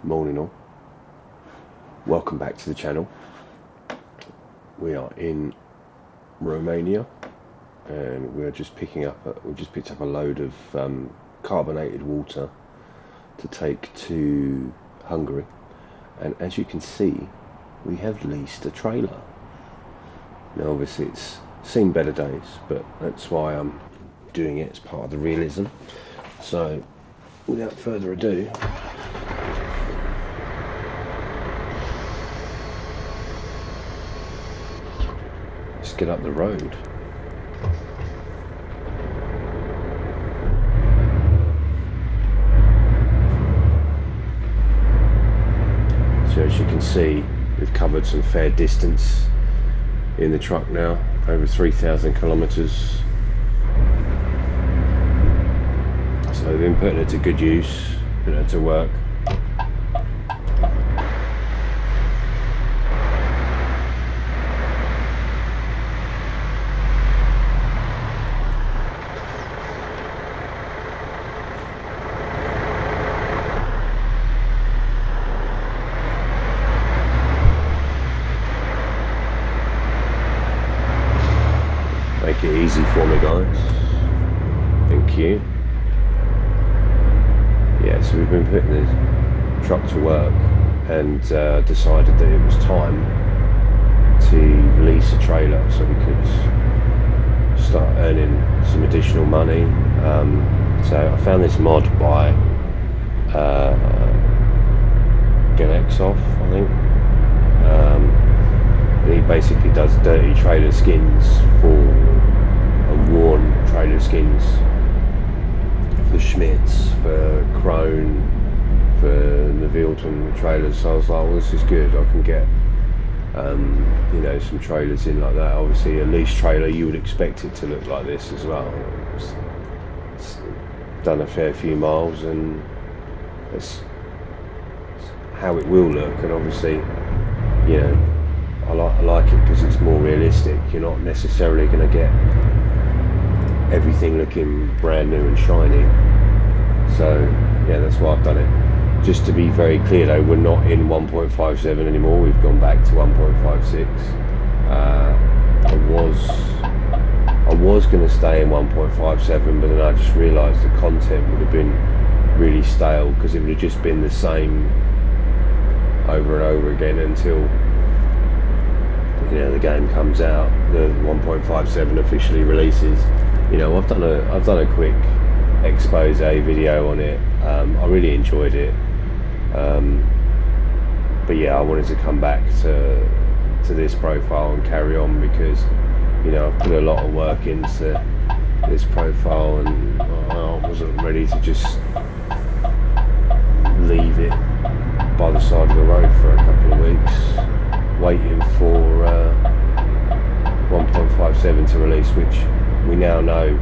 Morning all, welcome back to the channel. We are in Romania and we're just picked up a load of carbonated water to take to Hungary, and as you can see we have leased a trailer. Now obviously it's seen better days, but that's why I'm doing it as part of the realism. So without further ado, let's get up the road. So as you can see, we've covered some fair distance in the truck now, over 3,000 kilometers. So we've been putting it to good use, putting it to work. Make it easy for me, guys. Thank you. Yeah, so we've been putting the truck to work and decided that it was time to lease a trailer so we could start earning some additional money. So I found this mod by Off, I think. And he basically does dirty trailer skins and worn trailer skins for Schmitz, for Krone, for Nevilton trailers. So I was like, well, this is good. I can get some trailers in like that. Obviously a lease trailer, you would expect it to look like this as well. It's done a fair few miles and it's how it will look, and obviously I like it because it's more realistic. You're not necessarily going to get everything looking brand new and shiny. So yeah, that's why I've done it. Just to be very clear though, we're not in 1.57 anymore. We've gone back to 1.56. I was going to stay in 1.57, but then I just realised the content would have been really stale because it would have just been the same over and over again until the game comes out, the 1.57 officially releases. I've done a quick expose video on it. I really enjoyed it, but yeah, I wanted to come back to this profile and carry on because I've put a lot of work into this profile and I wasn't ready to just leave it by the side of the road for a couple of weeks waiting for 1.57 to release, which we now know.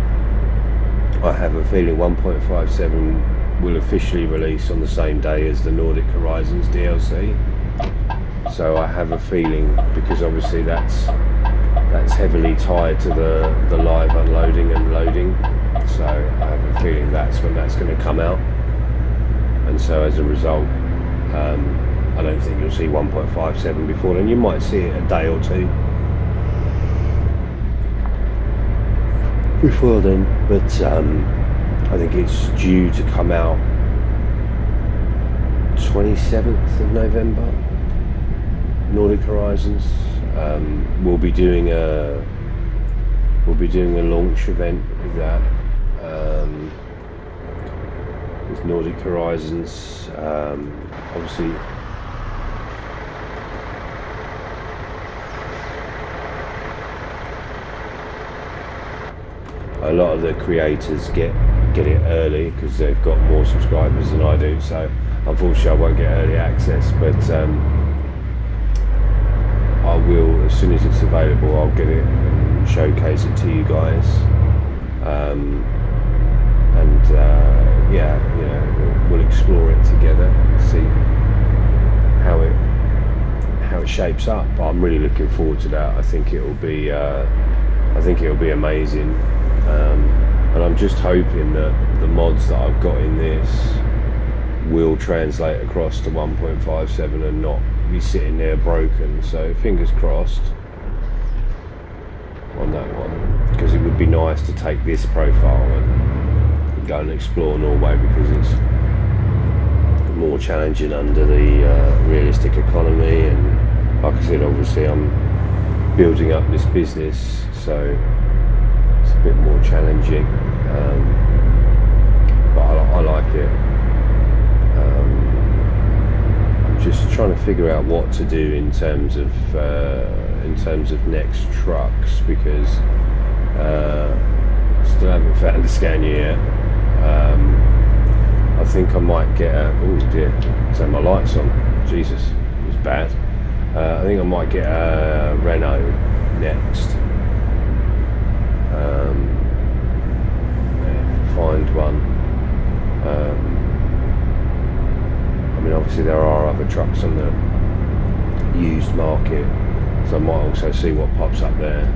I have a feeling 1.57 will officially release on the same day as the Nordic Horizons DLC. So I have a feeling, because obviously that's heavily tied to the live unloading and loading, so I have a feeling that's when that's going to come out, and so as a result I don't think you'll see 1.57 before then. You might see it a day or two before then, but I think it's due to come out 27th of November. Nordic Horizons. We'll be doing a launch event with that. With Nordic Horizons, obviously. A lot of the creators get it early because they've got more subscribers than I do, so unfortunately I won't get early access, but I will, as soon as it's available, I'll get it and showcase it to you guys, we'll explore it together, see how it shapes up. But I'm really looking forward to that. I think it'll be amazing. And I'm just hoping that the mods that I've got in this will translate across to 1.57 and not be sitting there broken. So fingers crossed on that one, because it would be nice to take this profile and go and explore Norway, because it's more challenging under the realistic economy, and like I said, obviously I'm building up this business, so it's a bit more challenging, but I like it. I'm just trying to figure out what to do in terms of next trucks, because I still haven't found a Scania yet. I think I might get a, oh dear, turn my lights on, Jesus, it was bad. I think I might get a Renault next. Find one. I mean, obviously there are other trucks on the used market, so I might also see what pops up there.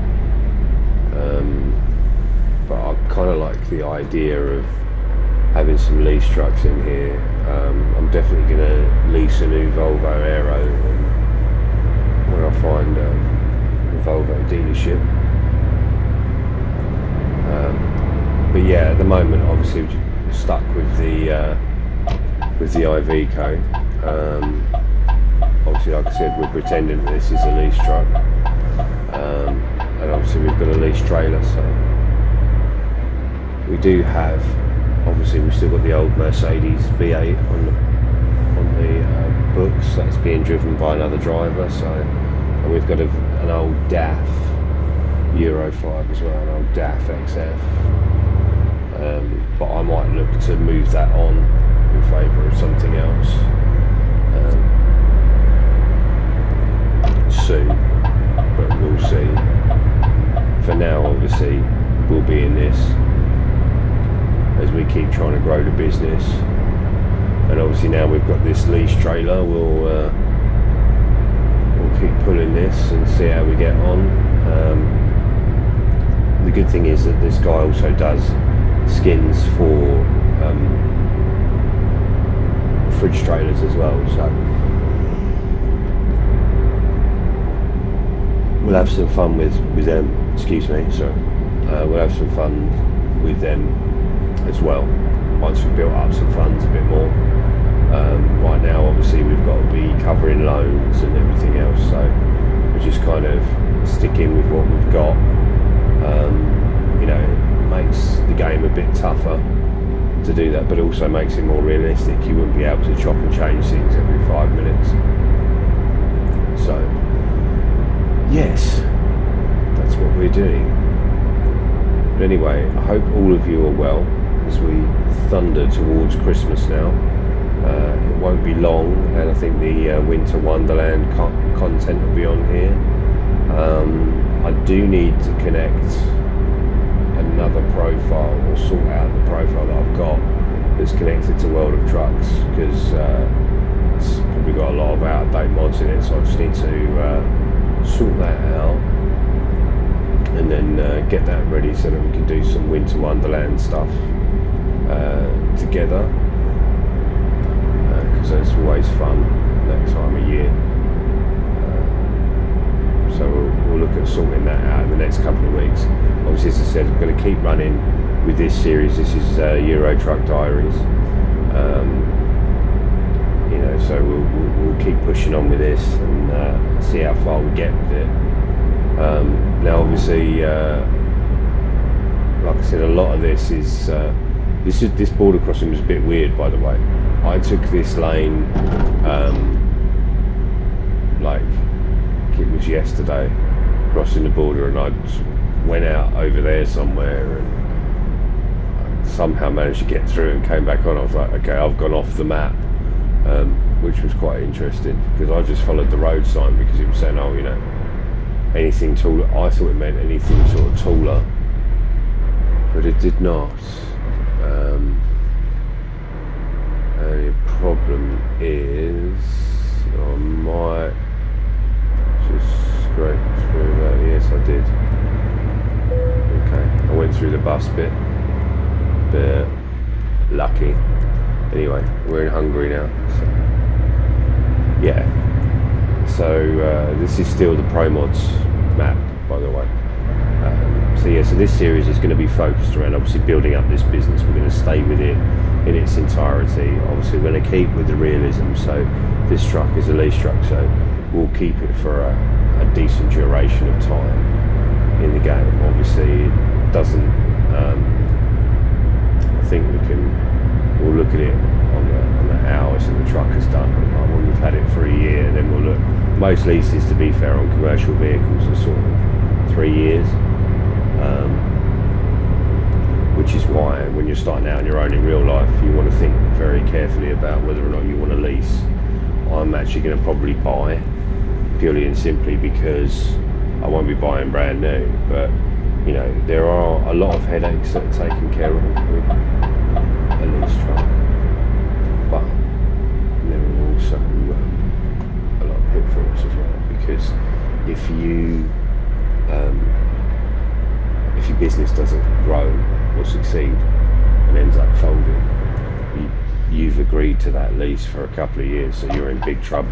But I kind of like the idea of having some lease trucks in here. I'm definitely going to lease a new Volvo Aero when I find a Volvo dealership. But yeah, at the moment, obviously, we're stuck with the Iveco. Obviously, like I said, we're pretending that this is a lease truck, and obviously we've got a lease trailer. So we do have, obviously, we've still got the old Mercedes V8 on the books that's being driven by another driver. So, and we've got an old DAF Euro 5 as well, an old DAF XF. But I might look to move that on in favour of something else soon, but we'll see. For now, obviously, we'll be in this as we keep trying to grow the business, and obviously now we've got this lease trailer, we'll keep pulling this and see how we get on. The good thing is that this guy also does skins for fridge trailers as well, so we'll have some fun with them. Excuse me, sorry. We'll have some fun with them as well once we've built up some funds a bit more. Right now, obviously, we've got to be covering loans and everything else, so we're just kind of sticking with what we've got. You know, it makes the game a bit tougher to do that, but also makes it more realistic. You wouldn't be able to chop and change things every 5 minutes. So, yes, that's what we're doing. But anyway, I hope all of you are well as we thunder towards Christmas now. It won't be long, and I think the Winter Wonderland content will be on here. I do need to connect another profile, or sort out the profile that I've got that's connected to World of Trucks, because it's probably got a lot of out-of-date mods in it, so I just need to sort that out and then get that ready so that we can do some Winter Wonderland stuff together, because it's always fun that time of year. So we'll look at sorting that out in the next couple of weeks. Obviously, as I said, I'm going to keep running with this series. This is Euro Truck Diaries. You know, so we'll keep pushing on with this and see how far we get with it. Now, obviously, like I said, a lot of this is this border crossing was a bit weird, by the way. I took this lane like it was yesterday, crossing the border, and I went out over there somewhere and somehow managed to get through and came back on. I was like, okay, I've gone off the map, which was quite interesting, because I just followed the road sign because it was saying, oh, you know, anything taller. I thought it meant anything sort of taller, but it did not. The problem is I might just scrape through that. Yes, I did. Okay, I went through the bus bit. Lucky. Anyway, we're in Hungary now. So, yeah. So this is still the Pro Mods map, by the way. So yeah, so this series is going to be focused around obviously building up this business. We're going to stay with it in its entirety. Obviously we're going to keep with the realism, so this truck is a lease truck, so we'll keep it for a decent duration of time in the game. Obviously it doesn't, I think we'll look at it on the hours that the truck has done. Like when we've had it for a year, then we'll look. Most leases, to be fair, on commercial vehicles are sort of 3 years. Which is why when you're starting out on your own in real life, you want to think very carefully about whether or not you want to lease. I'm actually going to probably buy, purely and simply because I won't be buying brand new, but you know, there are a lot of headaches that are taken care of with a lease truck, but there are also a lot of pitfalls as well, because if your business doesn't grow or succeed and ends up folding, you've agreed to that lease for a couple of years, so you're in big trouble.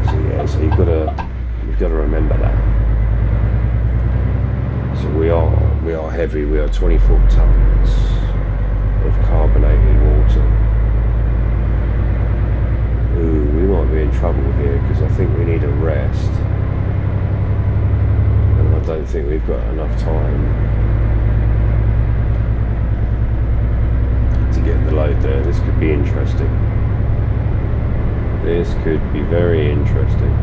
So yeah, so you've got to remember that. So we are heavy. We are 24 tons of carbonated water. Ooh, we might be in trouble here because I think we need a rest, and I don't think we've got enough time to get the load there. This could be interesting. This could be very interesting.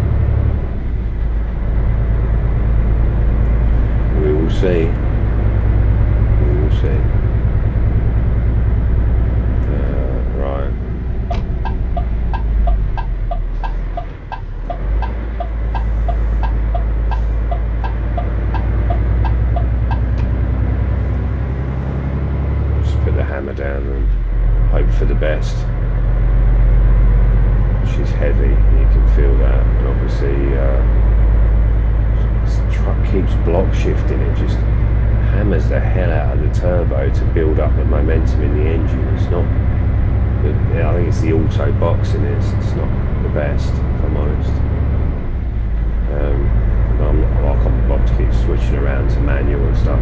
We will see. We will see. Right. Just put the hammer down and hope for the best. She's heavy, you can feel that, and obviously this truck keeps block shifting. It just hammers the hell out of the turbo to build up the momentum in the engine. It's not, I think it's the auto box in it. It's not the best, if I'm honest. I can't be bothered to keep switching around to manual and stuff.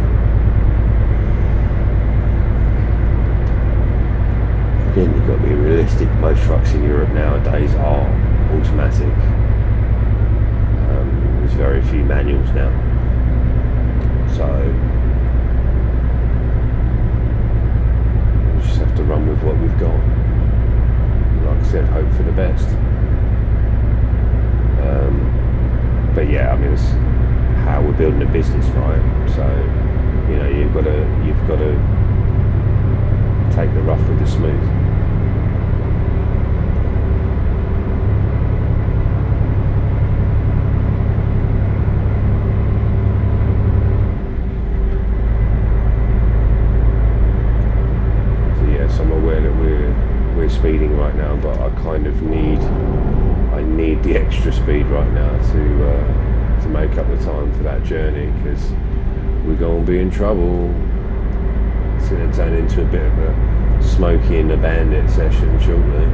Again, you've got to be realistic. Most trucks in Europe nowadays are automatic. There's very few manuals now. So we just have to run with what we've got. Like I said, hope for the best. But yeah, I mean, it's how we're building a business, right? So you know, you've got to take the rough with the smooth. So yes, I'm aware that we're speeding right now, but I kind of need the extra speed right now to make up the time for that journey, because we're going to be in trouble. It's going to turn into a bit of a Smokey and the Bandit session shortly.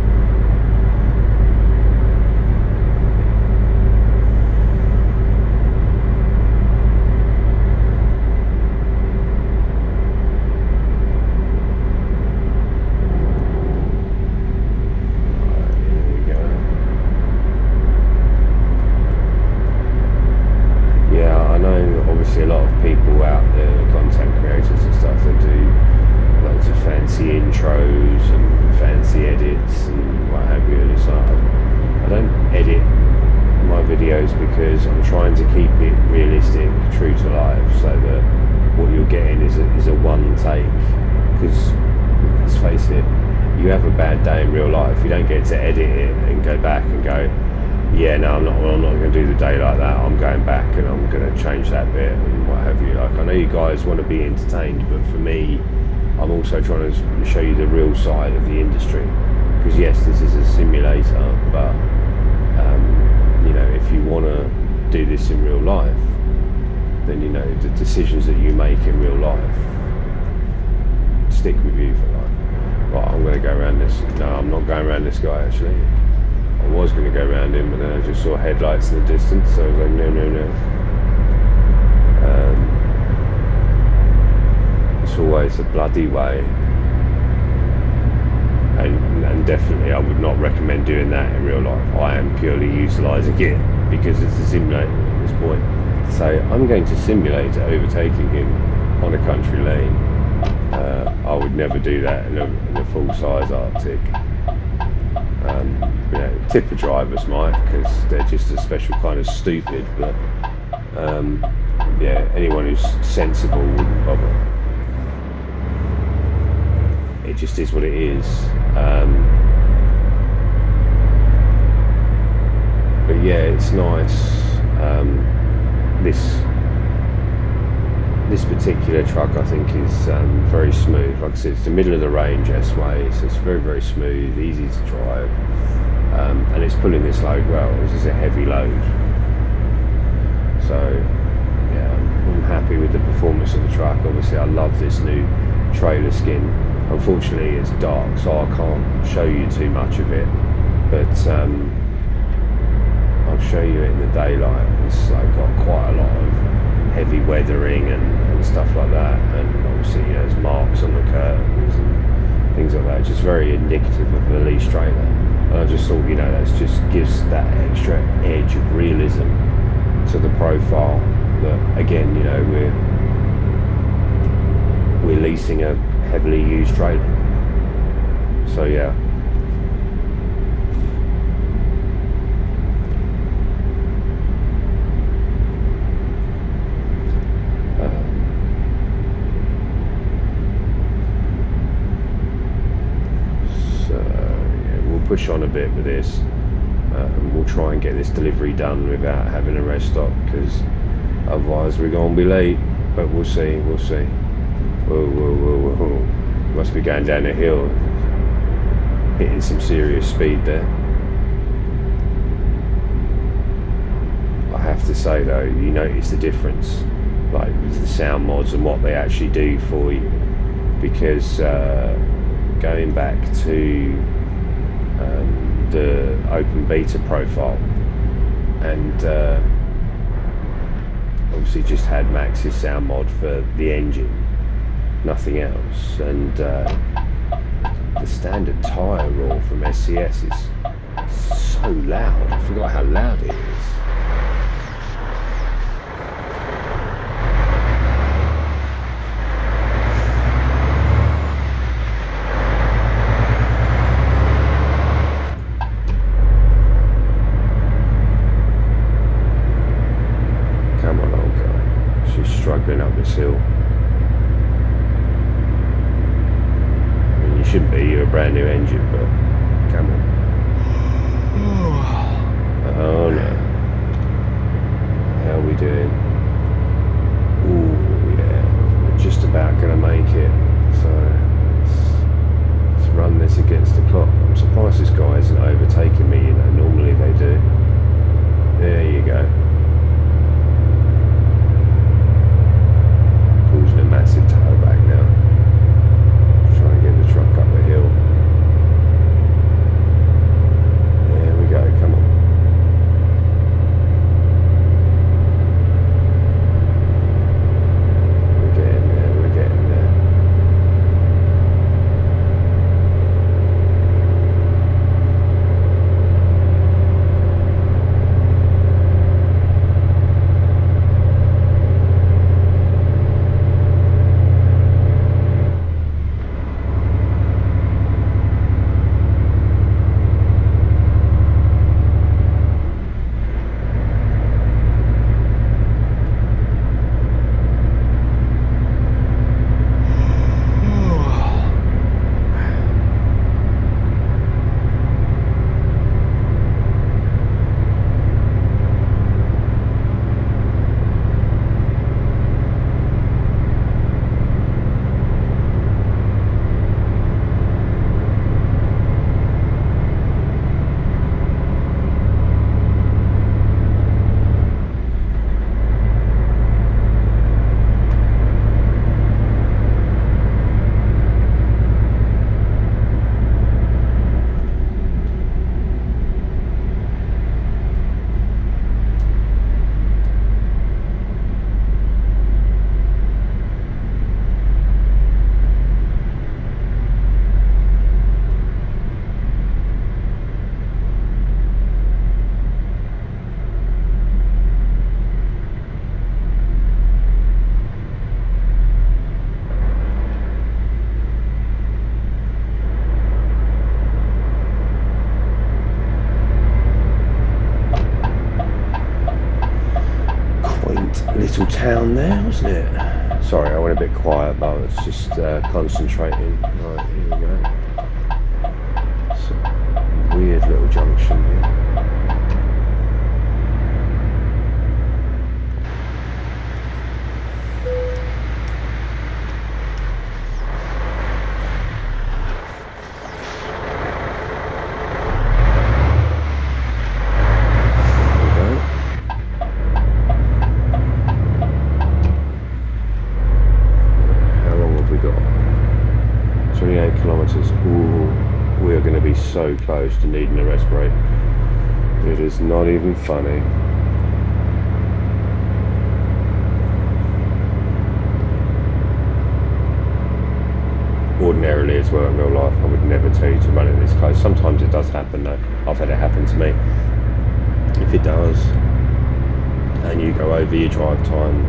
A lot of people out there, content creators and stuff, that do loads of fancy intros and fancy edits and what have you, and it's like, I don't edit my videos because I'm trying to keep it realistic, true to life, so that what you're getting is a one take. Because let's face it, you have a bad day in real life, you don't get to edit it and go back and go, yeah, no, I'm not going to do the day like that. I'm going back and I'm going to change that bit and what have you. Like, I know you guys want to be entertained, but for me, I'm also trying to show you the real side of the industry. Because yes, this is a simulator, but do this in real life, then you know the decisions that you make in real life stick with you for life. Right, I'm going to go around this. No, I'm not going around this guy actually. I was going to go around him, but then I just saw headlights in the distance, so I was like, no, no, no. It's always a bloody way, and definitely I would not recommend doing that in real life. I am purely utilising it because it's a simulator at this point. So I'm going to simulate overtaking him on a country lane. I would never do that in a full-size Arctic. You know, tipper drivers might, because they're just a special kind of stupid, but yeah, anyone who's sensible wouldn't bother. It just is what it is. But yeah, it's nice. This particular truck, I think, is very smooth. Like I said, it's the middle of the range S-way, so it's very, very smooth, easy to drive, and it's pulling this load well. This is a heavy load, so yeah, I'm happy with the performance of the truck. Obviously, I love this new trailer skin. Unfortunately, it's dark, so I can't show you too much of it, but I'll show you it in the daylight. It's got quite a lot of heavy weathering and stuff like that, and obviously, you know, there's marks on the curtains and things like that. It's just very indicative of a lease trailer, and I just thought, you know, that just gives that extra edge of realism to the profile. That again, you know, we're leasing a heavily used trailer, so yeah. Push on a bit with this, and we'll try and get this delivery done without having a rest stop, because otherwise we're going to be late. But we'll see. Whoa, whoa, whoa, whoa. Must be going down a hill, hitting some serious speed there. I have to say though, you notice the difference, like with the sound mods and what they actually do for you, because going back to the open beta profile, and obviously just had Max's sound mod for the engine, nothing else, and the standard tyre roar from SCS is so loud. I forgot how loud it is. Struggling up this hill. I mean, you shouldn't be, you're a brand new engine, but come on. Oh no. How are we doing? Ooh, yeah, we're just about gonna make it. So let's run this against the clock. I'm surprised this guy isn't overtaking me, you know, normally they do. There you go. Causing a massive tow back now. Try and get the truck up the hill. little town there, wasn't it? Sorry, I went a bit quiet, but it's just concentrating. Right, here we go. It's a weird little junction here. Ooh, we are going to be so close to needing a rest break. It is not even funny. Ordinarily as well in real life, I would never tell you to run it this close. Sometimes it does happen though. I've had it happen to me. If it does, and you go over your drive time,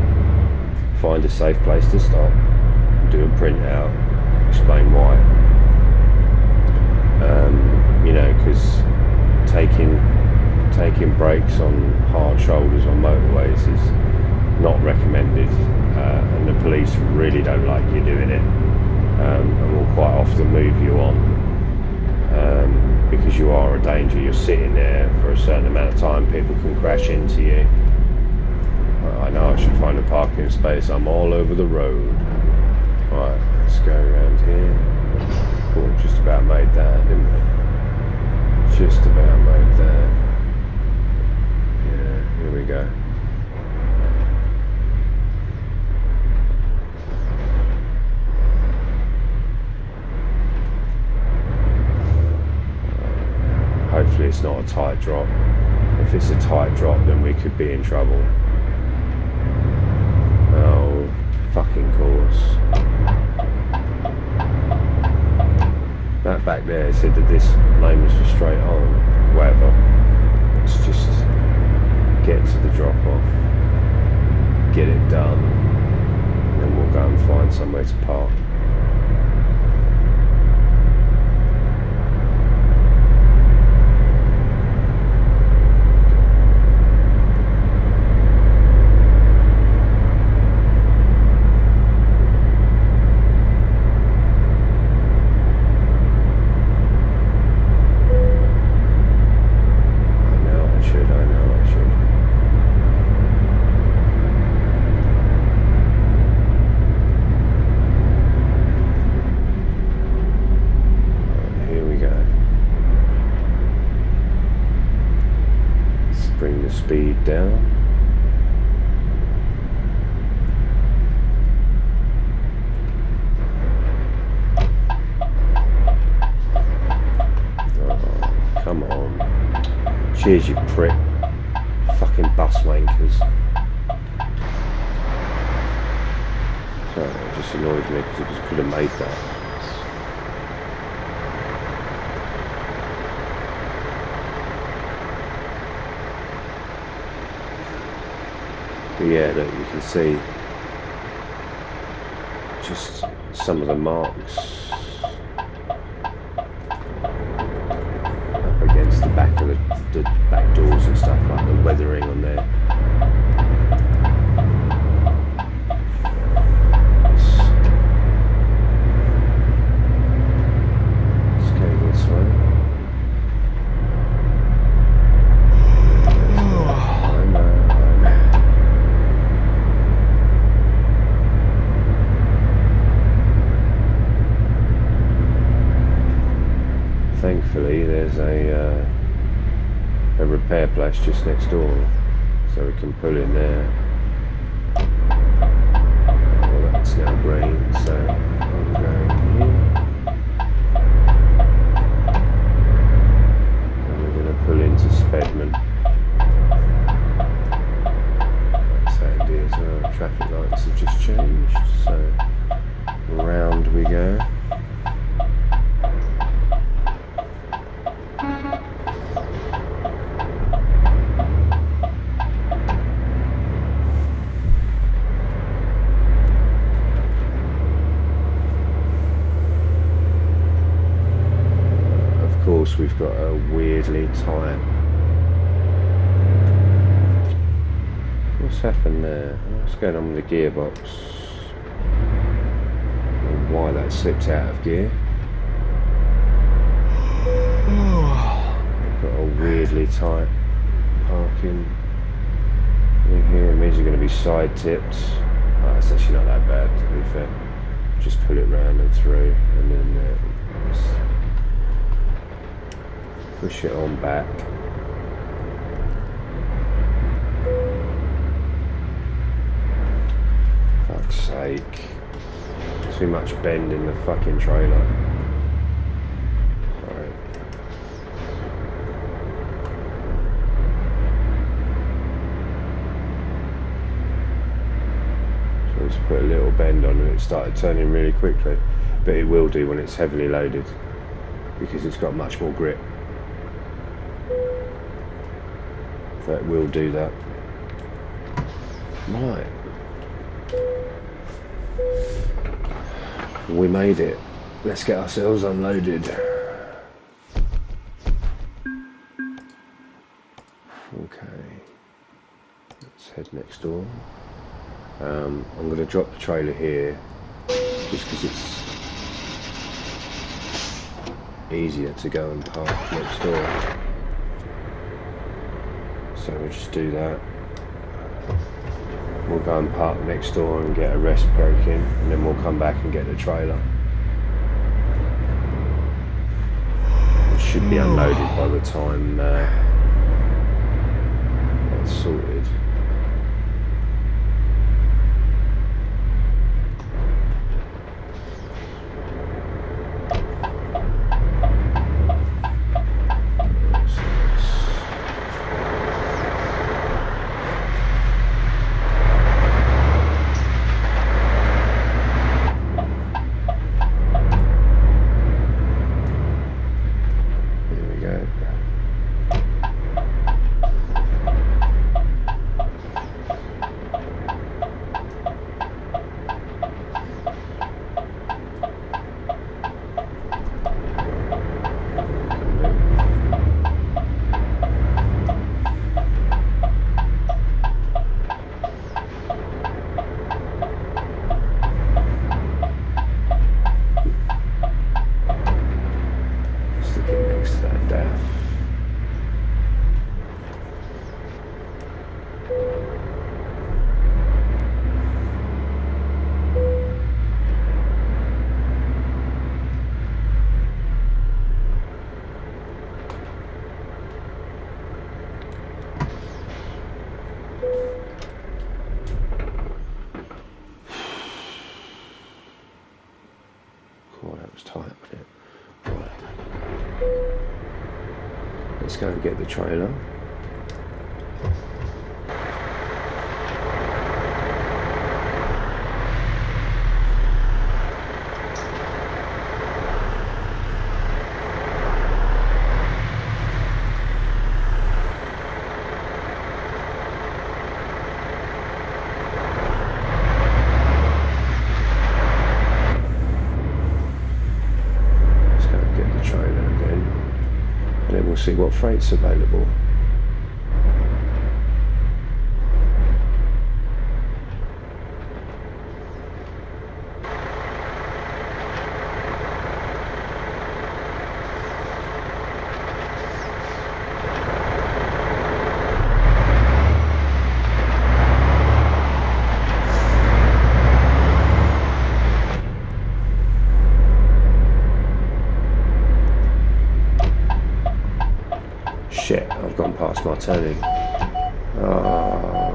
find a safe place to stop, do a printout, explain why. You know, because taking breaks on hard shoulders on motorways is not recommended, and the police really don't like you doing it, and will quite often move you on, because you are a danger. You're sitting there for a certain amount of time, people can crash into you. I know I should find a parking space. I'm all over the road. Right, let's go around here. Cool, just about made that, didn't we? Just about made that. Yeah, here we go. Hopefully it's not a tight drop. If it's a tight drop, then we could be in trouble. Oh, fucking course. That back there said that this lane was for straight on. Whatever. Let's just get to the drop off, get it done, and then we'll go and find somewhere to park. Bring the speed down. Oh, come on. Cheers, you prick. Fucking bus wankers. Sorry, it just annoyed me because it just could have made that. But yeah, look, you can see just some of the marks up against the back of the back doors and stuff, like the weathering on there. Let's go this way. Thankfully there's a repair place just next door, so we can pull in there. Well, that's now green, so I'm going here. And we're going to pull into Spedman. That's handy as well. Traffic lights have just changed, so round we go. We've got a weirdly tight. What's happened there? What's going on with the gearbox? And why that slipped out of gear? Got a weirdly tight parking in here. It means you're going to be side tipped. Oh, it's actually not that bad, to be fair. Just pull it round and through, and then push it on back. Fuck's sake. Too much bend in the fucking trailer. Sorry. So just put a little bend on and it started turning really quickly. But it will do when it's heavily loaded, because it's got much more grip. That will do that. Right. We made it. Let's get ourselves unloaded. Okay. Let's head next door. I'm going to drop the trailer here just because it's easier to go and park next door. So we'll just do that. We'll go and park next door and get a rest break in, and then we'll come back and get the trailer. It should be unloaded by the time that's sorted. Let's go and get the trailer. See what freight's available. Shit, I've gone past my turning. Oh,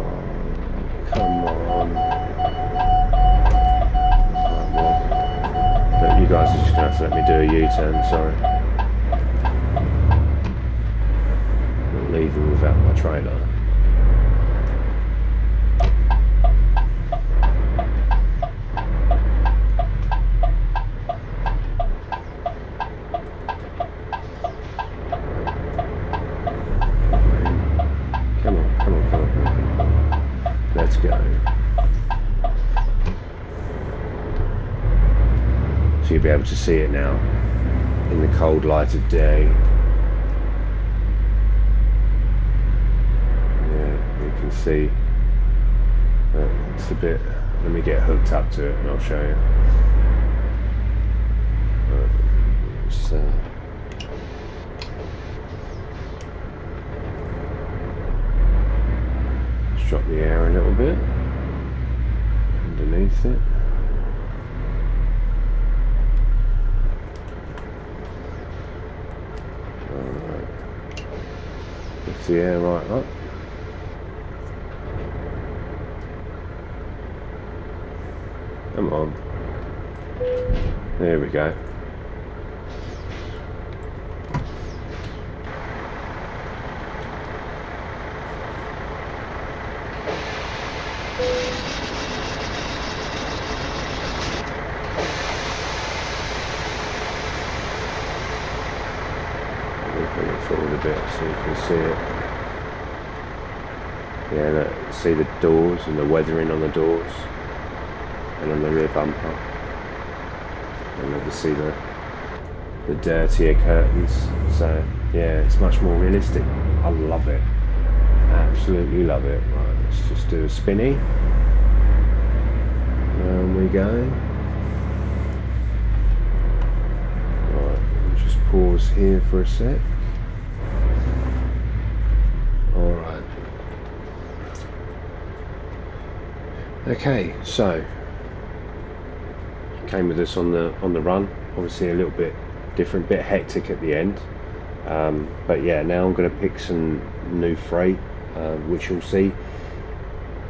come on. Right, well, look, you guys are just going to have to let me do a U-turn, sorry. I'm leaving without my trailer. Let's go. So you'll be able to see it now in the cold light of day. Yeah, you can see It's a bit. Let me get hooked up to it and I'll show you. Let's drop the air a little bit underneath it. Alright. Lift the air right up. Come on. There we go. Bring it forward a bit so you can see it. Yeah, look, see the doors and the weathering on the doors and on the rear bumper. And you can see the dirtier curtains. So yeah, it's much more realistic. I love it. Absolutely love it. Right, let's just do a spinny. There we go. Right, we'll just pause here for a sec. Alright. Okay, so came with us on the run. Obviously a little bit different, bit hectic at the end. But yeah, now I'm going to pick some new freight, which you'll see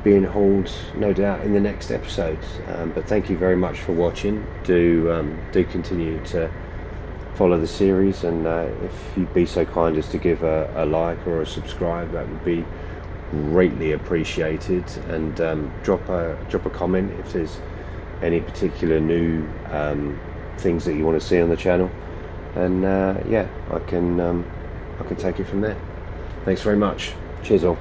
being hauled no doubt in the next episodes. But thank you very much for watching. Do continue to follow the series, and if you'd be so kind as to give a like or a subscribe, that would be greatly appreciated. And drop a comment if there's any particular new things that you want to see on the channel, and yeah, I can take it from there. Thanks very much. Cheers all.